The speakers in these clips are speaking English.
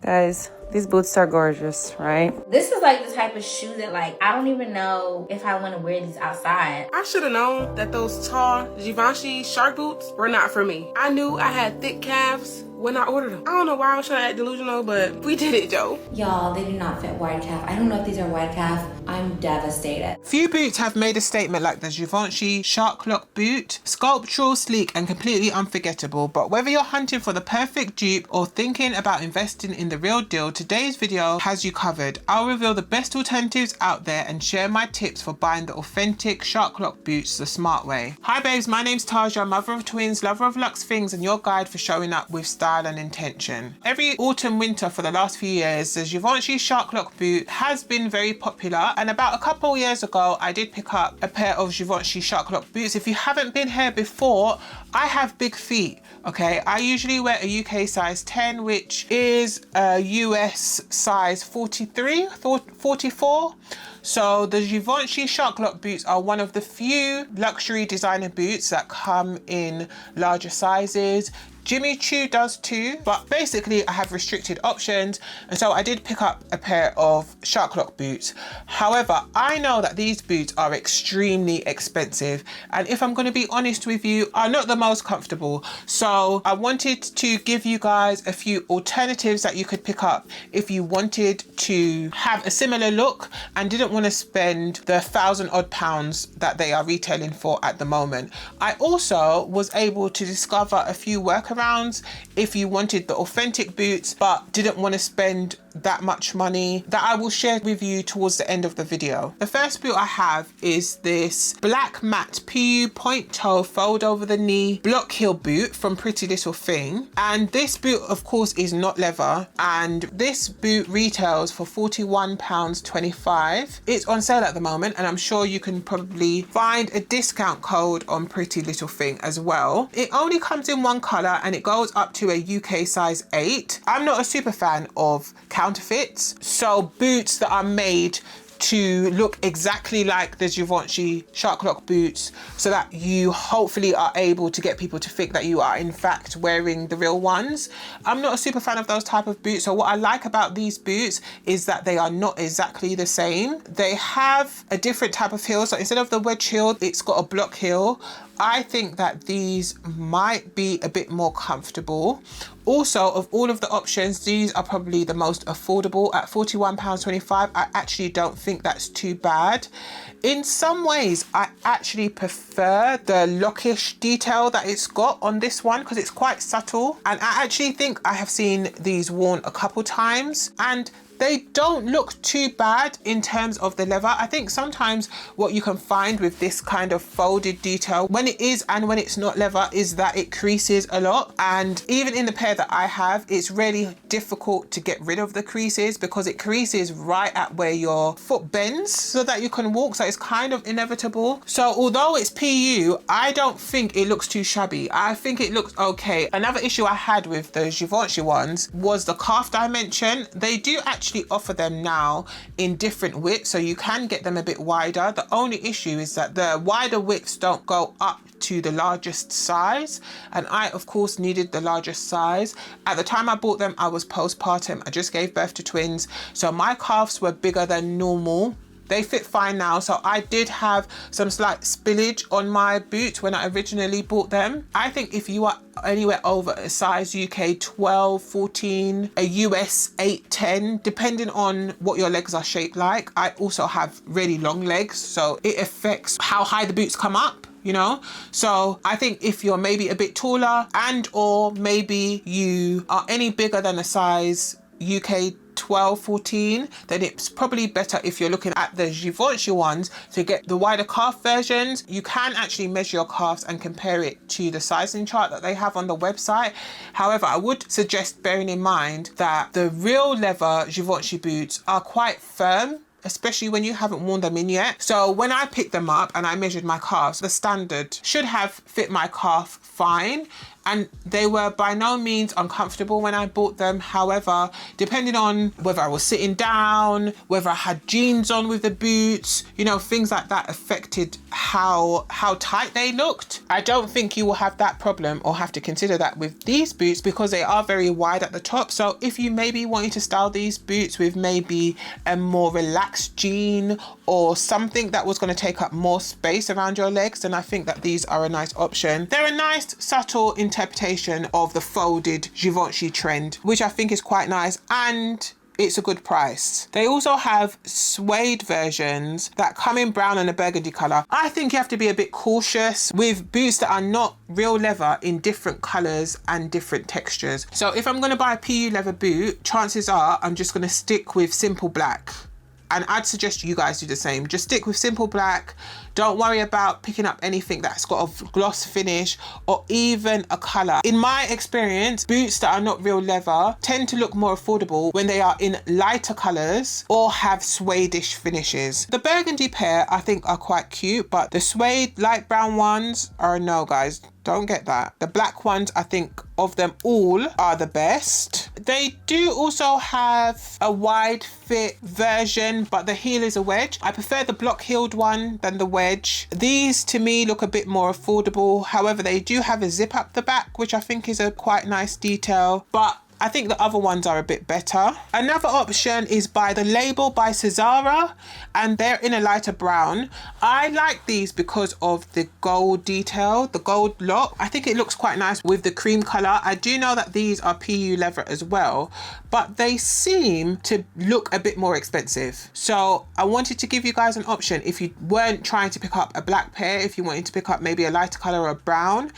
Guys, these boots are gorgeous, right? This is like the type of shoe that like, I don't even know if I want to wear these outside. I should have known that those tall Givenchy Shark boots were not for me. I knew I had thick calves when I ordered them. I don't know why I was trying to act delusional, but we did it though. Y'all, they do not fit wide calf. I don't know if these are wide calf. I'm devastated. Few boots have made a statement like the Givenchy Shark Lock boot. Sculptural, sleek and completely unforgettable, but whether you're hunting for the perfect dupe or thinking about investing in the real deal, today's video has you covered. I'll reveal the best alternatives out there and share my tips for buying the authentic Shark Lock boots the smart way. Hi babes, my name's Taja, mother of twins, lover of luxe things and your guide for showing up with style and intention. Every autumn winter for the last few years, the Givenchy Shark Lock boot has been very popular, and about a couple years ago I did pick up a pair of Givenchy Shark Lock boots. If you haven't been here before, I have big feet, okay? I usually wear a UK size 10, which is a US size 43, 44. So the Givenchy Shark Lock boots are one of the few luxury designer boots that come in larger sizes. Jimmy Choo does too, but basically I have restricted options, and so I did pick up a pair of Shark Lock boots. However, I know that these boots are extremely expensive, and if I'm going to be honest with you, are not the most comfortable. So I wanted to give you guys a few alternatives that you could pick up if you wanted to have a similar look and didn't want to spend the £1,000 odd that they are retailing for at the moment. I also was able to discover a few workarounds if you wanted the authentic boots but didn't want to spend that much money, that I will share with you towards the end of the video. The first boot I have is this black matte PU point toe fold over the knee block heel boot from Pretty Little Thing, and this boot of course is not leather, and this boot retails for £41.25. It's on sale at the moment, and I'm sure you can probably find a discount code on Pretty Little Thing as well. It only comes in one colour and it goes up to a UK size 8. I'm not a super fan of counterfeits, so boots that are made to look exactly like the Givenchy Shark Lock boots, so that you hopefully are able to get people to think that you are in fact wearing the real ones. I'm not a super fan of those type of boots, so what I like about these boots is that they are not exactly the same. They have a different type of heel, so instead of the wedge heel, it's got a block heel. I think that these might be a bit more comfortable. Also, of all of the options, these are probably the most affordable at £41.25. I actually don't think that's too bad. In some ways, I actually prefer the lockish detail that it's got on this one because it's quite subtle. And I actually think I have seen these worn a couple times and they don't look too bad in terms of the leather. I think sometimes what you can find with this kind of folded detail, when it is and when it's not leather, is that it creases a lot. And even in the pair that I have, it's really difficult to get rid of the creases because it creases right at where your foot bends so that you can walk. So it's kind of inevitable. So although it's PU, I don't think it looks too shabby. I think it looks okay. Another issue I had with the Givenchy ones was the calf dimension. They do actually offer them now in different widths, so you can get them a bit wider. The only issue is that the wider widths don't go up to the largest size, and I of course needed the largest size. At the time I bought them, I was postpartum. I just gave birth to twins, so my calves were bigger than normal. They fit fine now, so I did have some slight spillage on my boots when I originally bought them. I think if you are anywhere over a size UK 12, 14, a US 8, 10, depending on what your legs are shaped like. I also have really long legs, so it affects how high the boots come up, you know? So I think if you're maybe a bit taller and or maybe you are any bigger than a size UK 12, 14, then it's probably better if you're looking at the Givenchy ones to get the wider calf versions. You can actually measure your calves and compare it to the sizing chart that they have on the website. However, I would suggest bearing in mind that the real leather Givenchy boots are quite firm, especially when you haven't worn them in yet. So when I picked them up and I measured my calves, the standard should have fit my calf fine. and they were by no means uncomfortable when I bought them. However, depending on whether I was sitting down, whether I had jeans on with the boots, you know, things like that affected how tight they looked. I don't think you will have that problem or have to consider that with these boots because they are very wide at the top. So if you maybe wanting to style these boots with maybe a more relaxed jean or something that was going to take up more space around your legs, then I think that these are a nice option. They're a nice subtle interpretation of the folded Givenchy trend, which I think is quite nice, and it's a good price. They also have suede versions that come in brown and a burgundy color. I think you have to be a bit cautious with boots that are not real leather in different colors and different textures. So if I'm going to buy a PU leather boot, chances are I'm just going to stick with simple black. And I'd suggest you guys do the same. Just stick with simple black. Don't worry about picking up anything that's got a gloss finish or even a color. In my experience, boots that are not real leather tend to look more affordable when they are in lighter colors or have suede-ish finishes. The burgundy pair I think are quite cute, but the suede light brown ones are a no, guys. Don't get that. The black ones, I think of them all, are the best. They do also have a wide fit version, but the heel is a wedge. I prefer the block heeled one than the wedge. These to me look a bit more affordable. However, they do have a zip up the back, which I think is a quite nice detail, but I think the other ones are a bit better. Another option is by The Label by Cesara, and they're in a lighter brown. I like these because of the gold detail, the gold lock. I think it looks quite nice with the cream color. I do know that these are PU leather as well, but they seem to look a bit more expensive. So I wanted to give you guys an option if you weren't trying to pick up a black pair, if you wanted to pick up maybe a lighter color or a brown.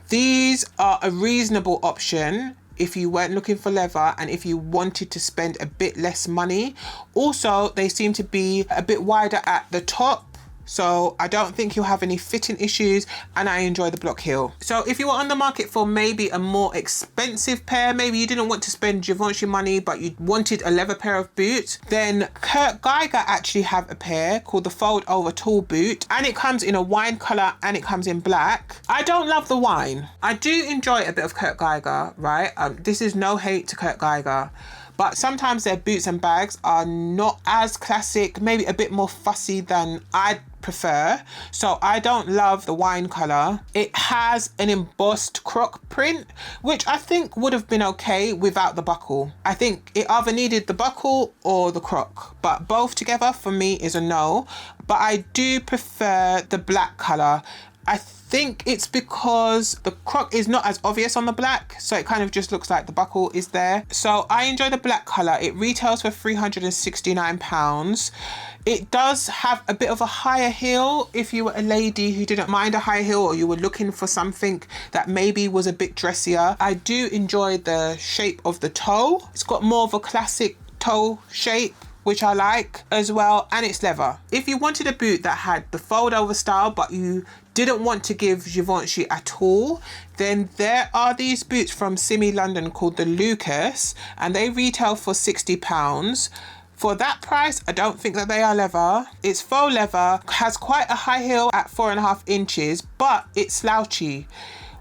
These are a reasonable option if you weren't looking for leather and if you wanted to spend a bit less money. Also, they seem to be a bit wider at the top, so I don't think you'll have any fitting issues, and I enjoy the block heel. So if you were on the market for maybe a more expensive pair, maybe you didn't want to spend Givenchy money but you wanted a leather pair of boots, then Kurt Geiger actually have a pair called the fold over tall boot, and it comes in a wine color and it comes in black. I don't love the wine. I do enjoy a bit of Kurt Geiger, right? This is no hate to Kurt Geiger, but sometimes their boots and bags are not as classic, maybe a bit more fussy than I'd prefer. So I don't love the wine color. It has an embossed croc print, which I think would have been okay without the buckle. I think it either needed the buckle or the croc, but both together for me is a no. But I do prefer the black color. I think it's because the croc is not as obvious on the black, so it kind of just looks like the buckle is there. So I enjoy the black color. It retails for £369. It does have a bit of a higher heel if you were a lady who didn't mind a high heel or you were looking for something that maybe was a bit dressier. I do enjoy the shape of the toe. It's got more of a classic toe shape, which I like as well, and it's leather. If you wanted a boot that had the fold over style but you didn't want to give Givenchy at all, then there are these boots from Simi London called the Lucas, and they retail for £60. For that price, I don't think that they are leather. It's faux leather, has quite a high heel at 4.5 inches, but it's slouchy,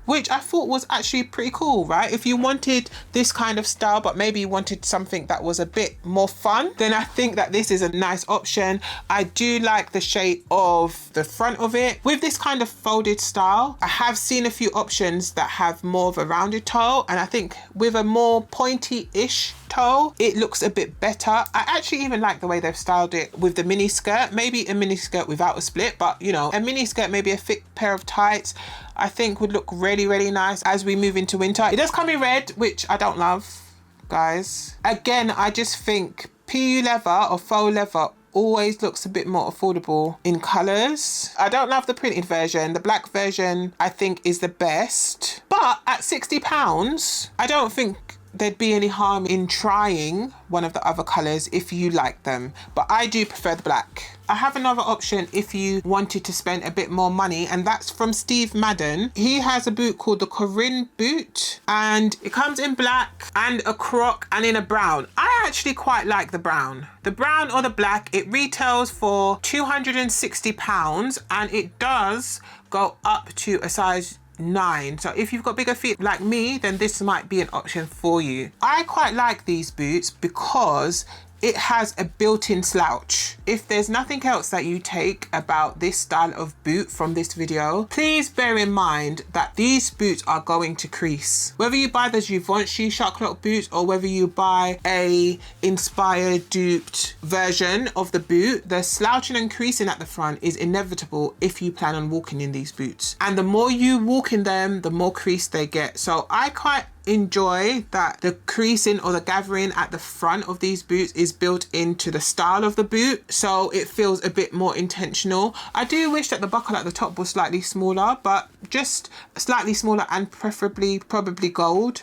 which I thought was actually pretty cool, right? If you wanted this kind of style, but maybe you wanted something that was a bit more fun, then I think that this is a nice option. I do like the shape of the front of it. With this kind of folded style, I have seen a few options that have more of a rounded toe, and I think with a more pointy-ish toe, it looks a bit better. I actually even like the way they've styled it with the mini skirt, maybe a mini skirt without a split, but you know, a mini skirt, maybe a thick pair of tights, I think would look really, really nice as we move into winter. It does come in red, which I don't love, guys. Again, I just think PU leather or faux leather always looks a bit more affordable in colors. I don't love the printed version. The black version I think is the best, but at £60, I don't think there'd be any harm in trying one of the other colors if you like them, but I do prefer the black. I have another option if you wanted to spend a bit more money, and that's from Steve Madden. He has a boot called the Corinne boot, and it comes in black and a croc and in a brown. I actually quite like the brown. The brown or the black, it retails for £260, and it does go up to a size 9. So if you've got bigger feet like me, then this might be an option for you. I quite like these boots because it has a built-in slouch. If there's nothing else that you take about this style of boot from this video, please bear in mind that these boots are going to crease. Whether you buy the Givenchy Shark Lock boots or whether you buy a inspired duped version of the boot, the slouching and creasing at the front is inevitable if you plan on walking in these boots. And the more you walk in them, the more crease they get. So I quite enjoy that the creasing or the gathering at the front of these boots is built into the style of the boot, so it feels a bit more intentional. I do wish that the buckle at the top was slightly smaller, but just slightly smaller and preferably probably gold.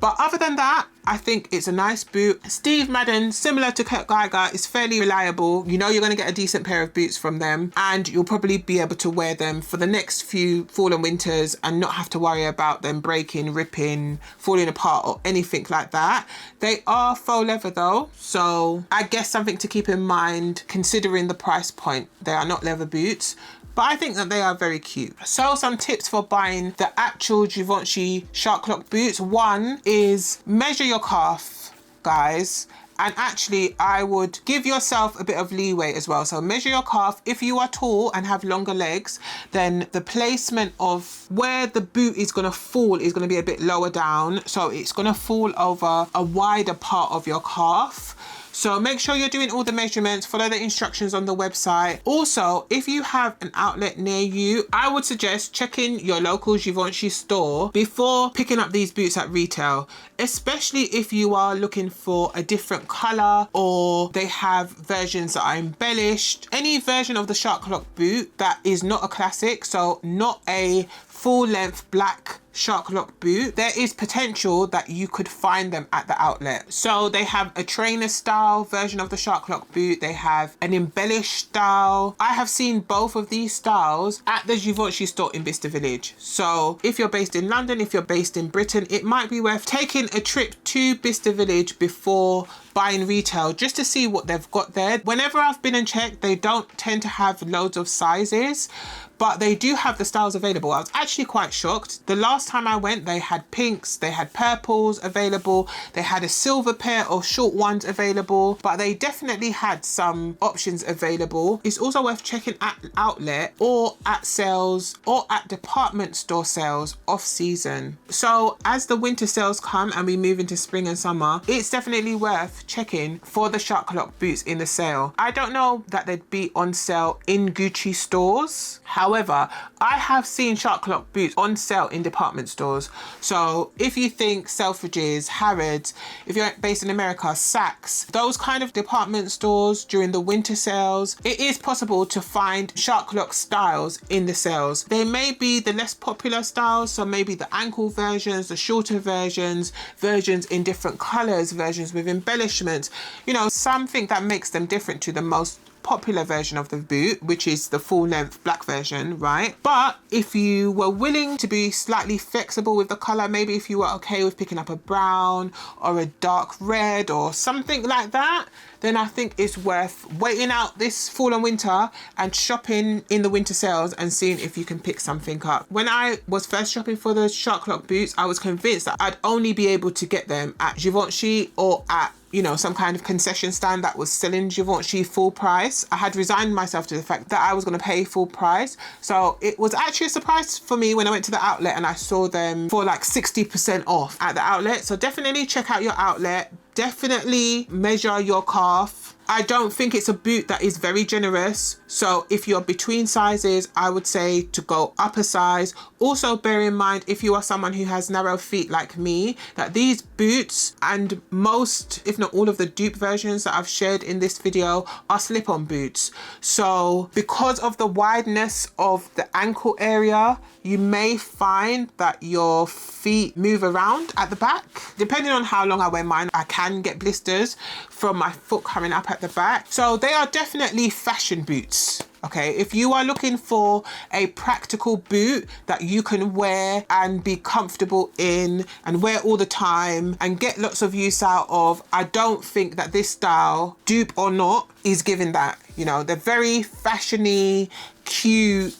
But other than that, I think it's a nice boot. Steve Madden, similar to Kurt Geiger, is fairly reliable. You know you're going to get a decent pair of boots from them, and you'll probably be able to wear them for the next few fall and winters and not have to worry about them breaking, ripping, falling apart or anything like that. They are faux leather though, so I guess something to keep in mind considering the price point. They are not leather boots, but I think that they are very cute. So some tips for buying the actual Givenchy Shark Lock boots. One is measure your calf, guys. And actually, I would give yourself a bit of leeway as well. So measure your calf. If you are tall and have longer legs, then the placement of where the boot is going to fall is going to be a bit lower down. So it's going to fall over a wider part of your calf. So make sure you're doing all the measurements, follow the instructions on the website. Also, if you have an outlet near you, I would suggest checking your local Givenchy store before picking up these boots at retail, especially if you are looking for a different color or they have versions that are embellished. Any version of the Shark Lock boot that is not a classic, so not a full length black Shark Lock boot, there is potential that you could find them at the outlet. So they have a trainer style version of the Shark Lock boot. They have an embellished style. I have seen both of these styles at the Givenchy store in Bicester Village. So if you're based in London, if you're based in Britain, it might be worth taking a trip to Bicester Village before buying retail just to see what they've got there. Whenever I've been and checked, they don't tend to have loads of sizes, but they do have the styles available. I was actually quite shocked. The last time I went, they had pinks, they had purples available, they had a silver pair of short ones available, but they definitely had some options available. It's also worth checking at outlet or at sales or at department store sales off season. So as the winter sales come and we move into spring and summer, it's definitely worth checking for the Shark Lock boots in the sale. I don't know that they'd be on sale in Gucci stores. However, I have seen Shark Lock boots on sale in department stores. So if you think Selfridges, Harrods, if you're based in America, Saks, those kind of department stores during the winter sales, it is possible to find Shark Lock styles in the sales. They may be the less popular styles, so maybe the ankle versions, the shorter versions, versions in different colors, versions with embellishments, you know, something that makes them different to the most popular version of the boot, which is the full length black version, right? But if you were willing to be slightly flexible with the color, maybe if you were okay with picking up a brown or a dark red or something like that, then I think it's worth waiting out this fall and winter and shopping in the winter sales and seeing if you can pick something up. When I was first shopping for the Shark Lock boots, I was convinced that I'd only be able to get them at Givenchy or at, you know, some kind of concession stand that was selling Givenchy full price. I had resigned myself to the fact that I was going to pay full price. So it was actually a surprise for me when I went to the outlet and I saw them for like 60% off at the outlet. So definitely check out your outlet. Definitely measure your calf. I don't think it's a boot that is very generous. So if you're between sizes, I would say to go up a size. Also bear in mind, if you are someone who has narrow feet like me, that these boots and most, if not all of the dupe versions that I've shared in this video are slip-on boots. So because of the wideness of the ankle area, you may find that your feet move around at the back. Depending on how long I wear mine, I can get blisters from my foot coming up at the back. So they are definitely fashion boots. Okay, if you are looking for a practical boot that you can wear and be comfortable in and wear all the time and get lots of use out of, I don't think that this style, dupe or not, is giving that. You know, they're very fashiony, cute,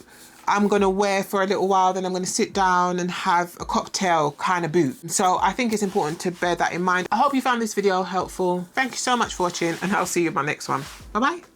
I'm gonna wear for a little while, then I'm gonna sit down and have a cocktail kind of boot. So I think it's important to bear that in mind. I hope you found this video helpful. Thank you so much for watching, and I'll see you in my next one. Bye bye.